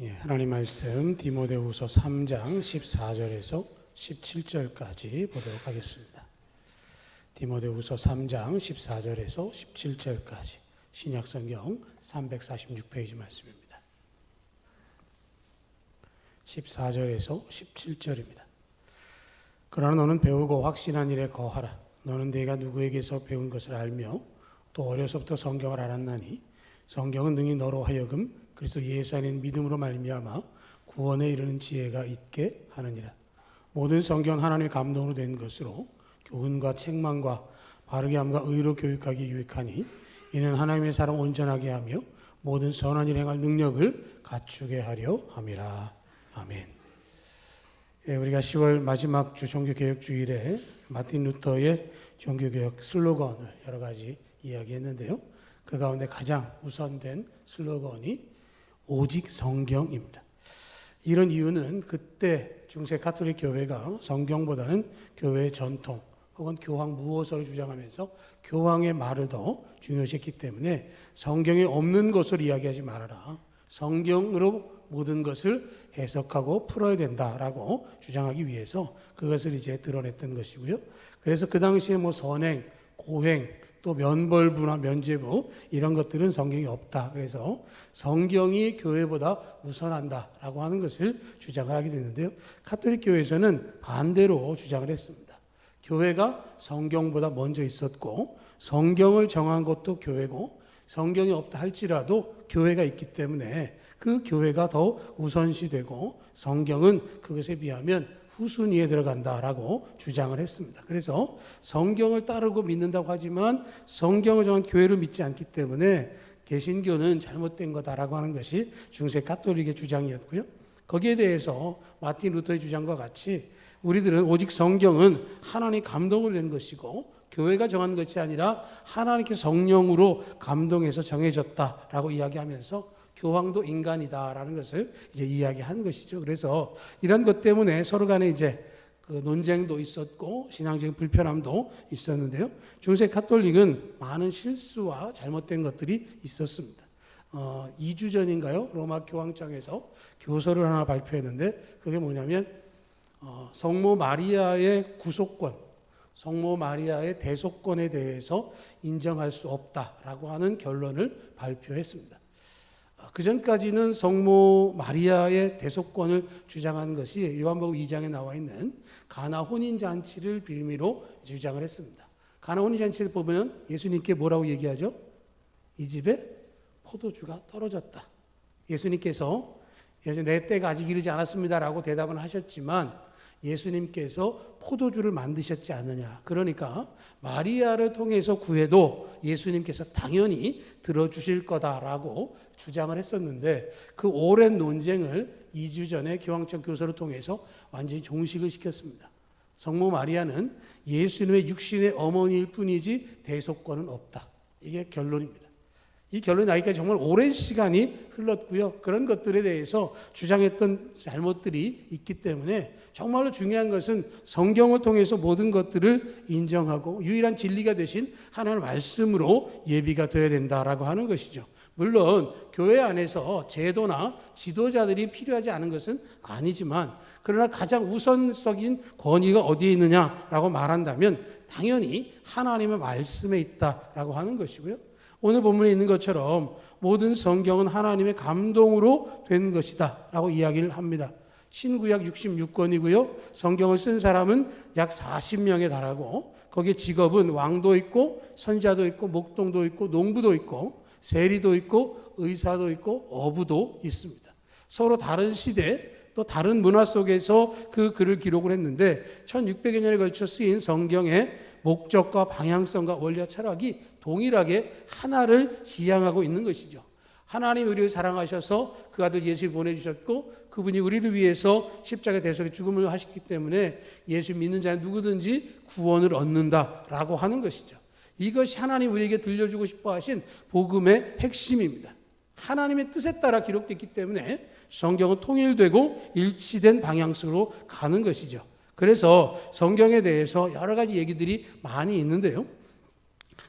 하나님 말씀 디모데후서 3장 14절에서 17절까지 보도록 하겠습니다. 디모데후서 3장 14절에서 17절까지 신약성경 346페이지 말씀입니다. 14절에서 17절입니다. 그러나 너는 배우고 확신한 일에 거하라. 너는 네가 누구에게서 배운 것을 알며 또 어려서부터 성경을 알았나니 성경은 능히 너로 하여금 그리스도 예수 안에 믿음으로 말미암아 구원에 이르는 지혜가 있게 하느니라. 모든 성경은 하나님의 감동으로 된 것으로 교훈과 책망과 바르게 함과 의로 교육하기 유익하니 이는 하나님의 사람 온전하게 하며 모든 선한 일 행할 능력을 갖추게 하려 함이라. 아멘. 우리가 10월 마지막 주 종교개혁 주일에 마틴 루터의 종교개혁 슬로건을 여러 가지 이야기했는데요. 그 가운데 가장 우선된 슬로건이 오직 성경입니다. 이런 이유는 그때 중세 가톨릭 교회가 성경보다는 교회의 전통 혹은 교황 무호서를 주장하면서 교황의 말을 더 중요시했기 때문에 성경에 없는 것을 이야기하지 말아라. 성경으로 모든 것을 해석하고 풀어야 된다라고 주장하기 위해서 그것을 이제 드러냈던 것이고요. 그래서 그 당시에 선행, 고행, 또 면벌부나 면죄부 이런 것들은 성경이 없다. 그래서 성경이 교회보다 우선한다라고 하는 것을 주장을 하게 됐는데요. 가톨릭 교회에서는 반대로 주장을 했습니다. 교회가 성경보다 먼저 있었고 성경을 정한 것도 교회고 성경이 없다 할지라도 교회가 있기 때문에 그 교회가 더 우선시되고 성경은 그것에 비하면 후순위에 들어간다라고 주장을 했습니다. 그래서 성경을 따르고 믿는다고 하지만 성경을 정한 교회를 믿지 않기 때문에 개신교는 잘못된 거다라고 하는 것이 중세 가톨릭의 주장이었고요. 거기에 대해서 마틴 루터의 주장과 같이 우리들은 오직 성경은 하나님 감동으로 된 것이고 교회가 정한 것이 아니라 하나님께 성령으로 감동해서 정해졌다라고 이야기하면서 교황도 인간이다라는 것을 이제 이야기한 것이죠. 그래서 이런 것 때문에 서로 간에 이제 그 논쟁도 있었고 신앙적인 불편함도 있었는데요. 중세 가톨릭은 많은 실수와 잘못된 것들이 있었습니다. 2주 전인가요? 로마 교황청에서 교서를 하나 발표했는데 그게 뭐냐면 성모 마리아의 구속권, 성모 마리아의 대속권에 대해서 인정할 수 없다라고 하는 결론을 발표했습니다. 그 전까지는 성모 마리아의 대속권을 주장한 것이 요한복음 2장에 나와 있는 가나 혼인잔치를 빌미로 주장을 했습니다. 가나 혼인잔치를 보면 예수님께 뭐라고 얘기하죠? 이 집에 포도주가 떨어졌다. 예수님께서 내 때가 아직 이르지 않았습니다라고 대답은 하셨지만 예수님께서 포도주를 만드셨지 않느냐. 그러니까 마리아를 통해서 구해도 예수님께서 당연히 들어주실 거다라고 주장을 했었는데 그 오랜 논쟁을 2주 전에 교황청 교서를 통해서 완전히 종식을 시켰습니다. 성모 마리아는 예수님의 육신의 어머니일 뿐이지 대속권은 없다. 이게 결론입니다. 이 결론이 나기까지 정말 오랜 시간이 흘렀고요. 그런 것들에 대해서 주장했던 잘못들이 있기 때문에 정말로 중요한 것은 성경을 통해서 모든 것들을 인정하고 유일한 진리가 되신 하나님의 말씀으로 예비가 되어야 된다라고 하는 것이죠. 물론 교회 안에서 제도나 지도자들이 필요하지 않은 것은 아니지만 그러나 가장 우선적인 권위가 어디에 있느냐라고 말한다면 당연히 하나님의 말씀에 있다라고 하는 것이고요. 오늘 본문에 있는 것처럼 모든 성경은 하나님의 감동으로 된 것이다 라고 이야기를 합니다. 신구약 66권이고요. 성경을 쓴 사람은 약 40명에 달하고 거기에 직업은 왕도 있고 선지자도 있고 목동도 있고 농부도 있고 세리도 있고 의사도 있고 어부도 있습니다. 서로 다른 시대 또 다른 문화 속에서 그 글을 기록을 했는데 1600여 년에 걸쳐 쓰인 성경의 목적과 방향성과 원리와 철학이 동일하게 하나를 지향하고 있는 것이죠. 하나님이 우리를 사랑하셔서 그 아들 예수를 보내주셨고 그분이 우리를 위해서 십자가 대속의 죽음을 하셨기 때문에 예수 믿는 자는 누구든지 구원을 얻는다라고 하는 것이죠. 이것이 하나님 우리에게 들려주고 싶어 하신 복음의 핵심입니다. 하나님의 뜻에 따라 기록됐기 때문에 성경은 통일되고 일치된 방향으로 가는 것이죠. 그래서 성경에 대해서 여러 가지 얘기들이 많이 있는데요.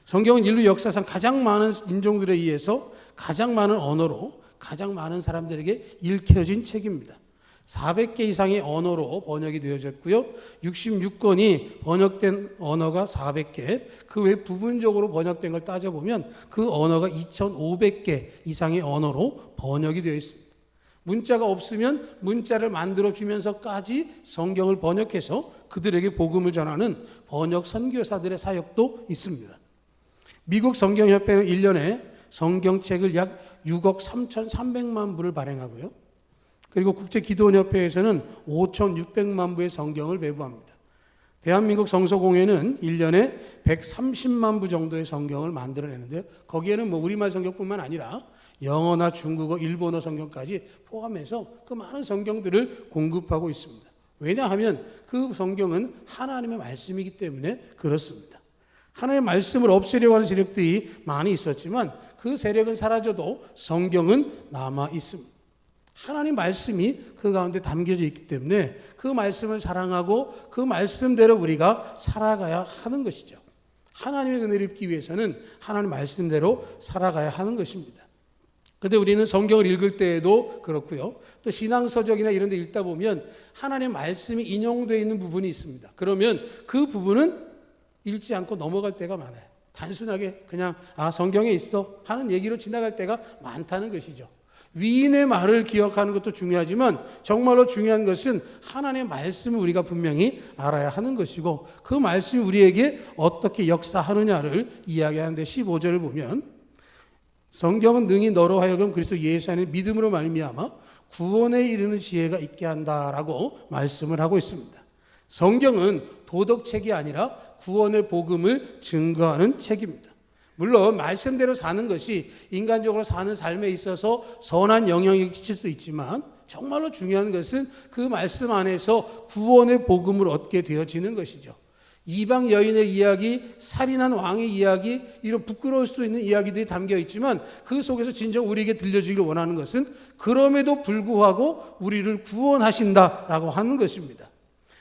성경은 인류 역사상 가장 많은 인종들에 의해서 가장 많은 언어로 가장 많은 사람들에게 읽혀진 책입니다. 400개 이상의 언어로 번역이 되어졌고요. 66권이 번역된 언어가 400개, 그 외 부분적으로 번역된 걸 따져보면 그 언어가 2,500개 이상의 언어로 번역이 되어 있습니다. 문자가 없으면 문자를 만들어 주면서까지 성경을 번역해서 그들에게 복음을 전하는 번역 선교사들의 사역도 있습니다. 미국 성경협회는 1년에 성경책을 약 6억 3,300만 부를 발행하고요. 그리고 국제기도원협회에서는 5,600만 부의 성경을 배부합니다. 대한민국 성서공회는 1년에 130만 부 정도의 성경을 만들어내는데요. 거기에는 우리말 성경뿐만 아니라 영어나 중국어, 일본어 성경까지 포함해서 그 많은 성경들을 공급하고 있습니다. 왜냐하면 그 성경은 하나님의 말씀이기 때문에 그렇습니다. 하나님의 말씀을 없애려고 하는 세력들이 많이 있었지만 그 세력은 사라져도 성경은 남아 있습니다. 하나님 말씀이 그 가운데 담겨져 있기 때문에 그 말씀을 사랑하고 그 말씀대로 우리가 살아가야 하는 것이죠. 하나님의 은혜를 입기 위해서는 하나님 말씀대로 살아가야 하는 것입니다. 그런데 우리는 성경을 읽을 때에도 그렇고요. 또 신앙서적이나 이런 데 읽다 보면 하나님의 말씀이 인용되어 있는 부분이 있습니다. 그러면 그 부분은 읽지 않고 넘어갈 때가 많아요. 단순하게 그냥 성경에 있어 하는 얘기로 지나갈 때가 많다는 것이죠. 위인의 말을 기억하는 것도 중요하지만 정말로 중요한 것은 하나님의 말씀을 우리가 분명히 알아야 하는 것이고 그 말씀이 우리에게 어떻게 역사하느냐를 이야기하는데 15절을 보면 성경은 능히 너로 하여금 그리스도 예수 안에 믿음으로 말미암아 구원에 이르는 지혜가 있게 한다라고 말씀을 하고 있습니다. 성경은 도덕책이 아니라 구원의 복음을 증거하는 책입니다. 물론 말씀대로 사는 것이 인간적으로 사는 삶에 있어서 선한 영향을 끼칠 수 있지만 정말로 중요한 것은 그 말씀 안에서 구원의 복음을 얻게 되어지는 것이죠. 이방 여인의 이야기, 살인한 왕의 이야기, 이런 부끄러울 수도 있는 이야기들이 담겨 있지만 그 속에서 진정 우리에게 들려주기를 원하는 것은 그럼에도 불구하고 우리를 구원하신다라고 하는 것입니다.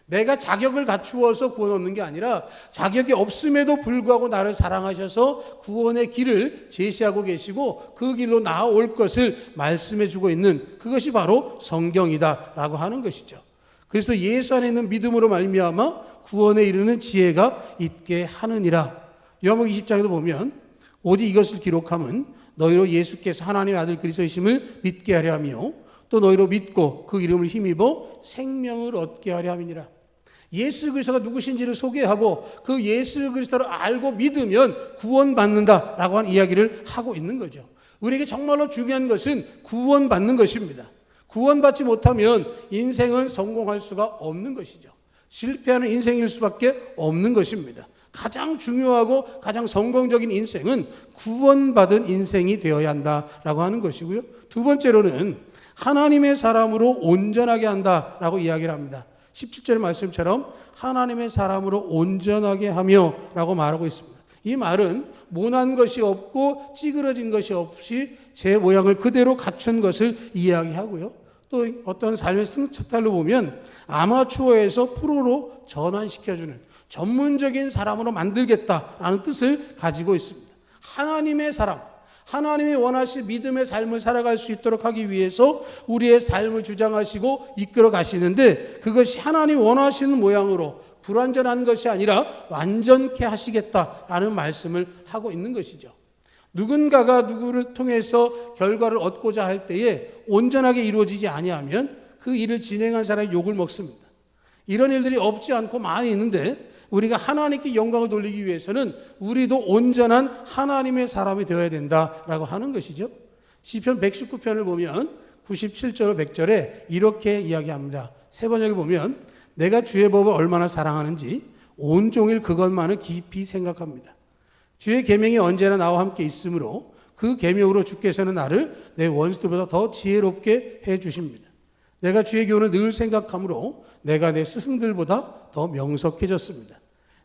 내가 자격을 갖추어서 구원 얻는 게 아니라 자격이 없음에도 불구하고 나를 사랑하셔서 구원의 길을 제시하고 계시고 그 길로 나아올 것을 말씀해 주고 있는 그것이 바로 성경이다라고 하는 것이죠. 그래서 예수 안에 있는 믿음으로 말미암아 구원에 이르는 지혜가 있게 하느니라. 요한복음 20장에도 보면 오직 이것을 기록함은 너희로 예수께서 하나님의 아들 그리스도이심을 믿게 하려 하며 또 너희로 믿고 그 이름을 힘입어 생명을 얻게 하려 함이니라. 예수 그리스도가 누구신지를 소개하고 그 예수 그리스도를 알고 믿으면 구원받는다라고 하는 이야기를 하고 있는 거죠. 우리에게 정말로 중요한 것은 구원받는 것입니다. 구원받지 못하면 인생은 성공할 수가 없는 것이죠. 실패하는 인생일 수밖에 없는 것입니다. 가장 중요하고 가장 성공적인 인생은 구원받은 인생이 되어야 한다라고 하는 것이고요. 두 번째로는 하나님의 사람으로 온전하게 한다라고 이야기를 합니다. 17절 말씀처럼 하나님의 사람으로 온전하게 하며 라고 말하고 있습니다. 이 말은 모난 것이 없고 찌그러진 것이 없이 제 모양을 그대로 갖춘 것을 이야기하고요. 또 어떤 삶의 승차탈로 보면 아마추어에서 프로로 전환시켜주는 전문적인 사람으로 만들겠다라는 뜻을 가지고 있습니다. 하나님의 사람, 하나님이 원하신 믿음의 삶을 살아갈 수 있도록 하기 위해서 우리의 삶을 주장하시고 이끌어 가시는데 그것이 하나님 원하시는 모양으로 불완전한 것이 아니라 완전케 하시겠다라는 말씀을 하고 있는 것이죠. 누군가가 누구를 통해서 결과를 얻고자 할 때에 온전하게 이루어지지 아니하면 그 일을 진행한 사람이 욕을 먹습니다. 이런 일들이 없지 않고 많이 있는데 우리가 하나님께 영광을 돌리기 위해서는 우리도 온전한 하나님의 사람이 되어야 된다라고 하는 것이죠. 시편 119편을 보면 97절 100절에 이렇게 이야기합니다. 세 번역에 보면 내가 주의 법을 얼마나 사랑하는지 온종일 그것만을 깊이 생각합니다. 주의 계명이 언제나 나와 함께 있으므로 그 계명으로 주께서는 나를 내 원수들보다 더 지혜롭게 해 주십니다. 내가 주의 교훈을 늘 생각하므로 내가 내 스승들보다 더 명석해졌습니다.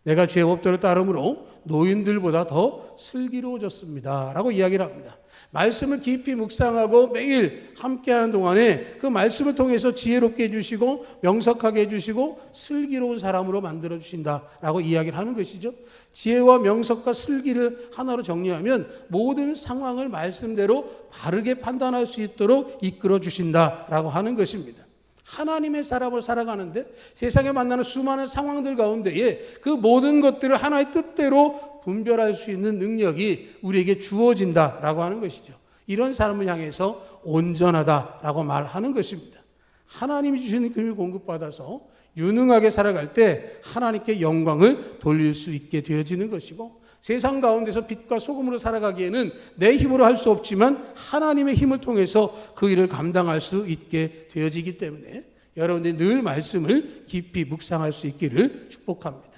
내가 주의 법도를 따름으로 노인들보다 더 슬기로워졌습니다. 라고 이야기를 합니다. 말씀을 깊이 묵상하고 매일 함께하는 동안에 그 말씀을 통해서 지혜롭게 해주시고 명석하게 해주시고 슬기로운 사람으로 만들어 주신다라고 이야기를 하는 것이죠. 지혜와 명석과 슬기를 하나로 정리하면 모든 상황을 말씀대로 바르게 판단할 수 있도록 이끌어 주신다라고 하는 것입니다. 하나님의 사람을 살아가는데 세상에 만나는 수많은 상황들 가운데에 그 모든 것들을 하나의 뜻대로 분별할 수 있는 능력이 우리에게 주어진다라고 하는 것이죠. 이런 사람을 향해서 온전하다라고 말하는 것입니다. 하나님이 주시는 금을 공급받아서 유능하게 살아갈 때 하나님께 영광을 돌릴 수 있게 되어지는 것이고, 세상 가운데서 빛과 소금으로 살아가기에는 내 힘으로 할 수 없지만 하나님의 힘을 통해서 그 일을 감당할 수 있게 되어지기 때문에 여러분들이 늘 말씀을 깊이 묵상할 수 있기를 축복합니다.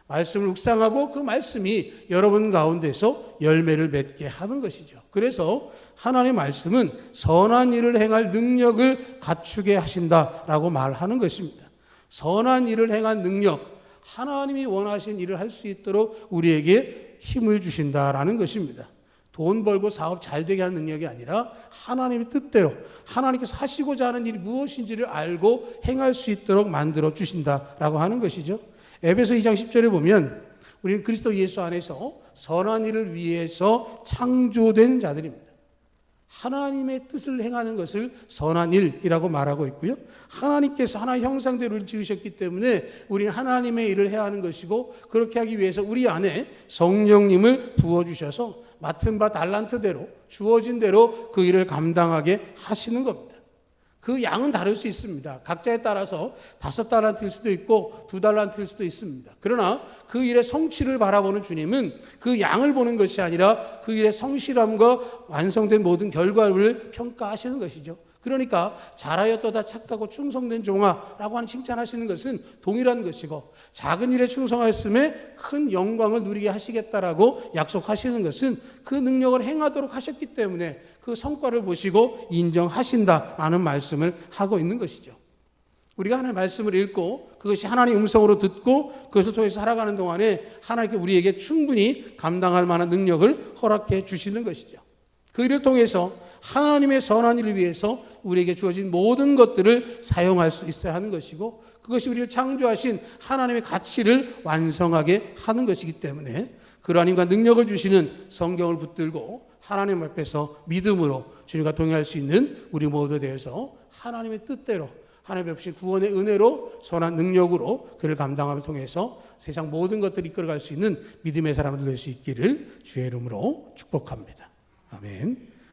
말씀을 묵상하고 그 말씀이 여러분 가운데서 열매를 맺게 하는 것이죠. 그래서 하나님의 말씀은 선한 일을 행할 능력을 갖추게 하신다라고 말하는 것입니다. 선한 일을 행한 능력, 하나님이 원하신 일을 할 수 있도록 우리에게 힘을 주신다라는 것입니다. 돈 벌고 사업 잘 되게 하는 능력이 아니라 하나님의 뜻대로 하나님께서 하시고자 하는 일이 무엇인지를 알고 행할 수 있도록 만들어 주신다라고 하는 것이죠. 에베소 2장 10절에 보면 우리는 그리스도 예수 안에서 선한 일을 위해서 창조된 자들입니다. 하나님의 뜻을 행하는 것을 선한 일이라고 말하고 있고요. 하나님께서 하나의 형상대로 지으셨기 때문에 우리는 하나님의 일을 해야 하는 것이고, 그렇게 하기 위해서 우리 안에 성령님을 부어주셔서 맡은 바 달란트대로 주어진 대로 그 일을 감당하게 하시는 겁니다. 그 양은 다를 수 있습니다. 각자에 따라서 5달란트일 수도 있고 2달란트일 수도 있습니다. 그러나 그 일의 성취를 바라보는 주님은 그 양을 보는 것이 아니라 그 일의 성실함과 완성된 모든 결과를 평가하시는 것이죠. 그러니까 잘하였도다 착하고 충성된 종아라고 하는 칭찬하시는 것은 동일한 것이고, 작은 일에 충성하였음에 큰 영광을 누리게 하시겠다라고 약속하시는 것은 그 능력을 행하도록 하셨기 때문에 그 성과를 보시고 인정하신다라는 말씀을 하고 있는 것이죠. 우리가 하나님의 말씀을 읽고 그것이 하나님의 음성으로 듣고 그것을 통해서 살아가는 동안에 하나님께 우리에게 충분히 감당할 만한 능력을 허락해 주시는 것이죠. 그 일을 통해서 하나님의 선한 일을 위해서 우리에게 주어진 모든 것들을 사용할 수 있어야 하는 것이고, 그것이 우리를 창조하신 하나님의 가치를 완성하게 하는 것이기 때문에 그러한 힘과 능력을 주시는 성경을 붙들고 하나님 앞에서 믿음으로 주님과 동행할 수 있는 우리 모두 되어서 하나님의 뜻대로 하나님 없이 구원의 은혜로 선한 능력으로 그를 감당함을 통해서 세상 모든 것들을 이끌어갈 수 있는 믿음의 사람들 될 수 있기를 주의 이름으로 축복합니다. 아멘.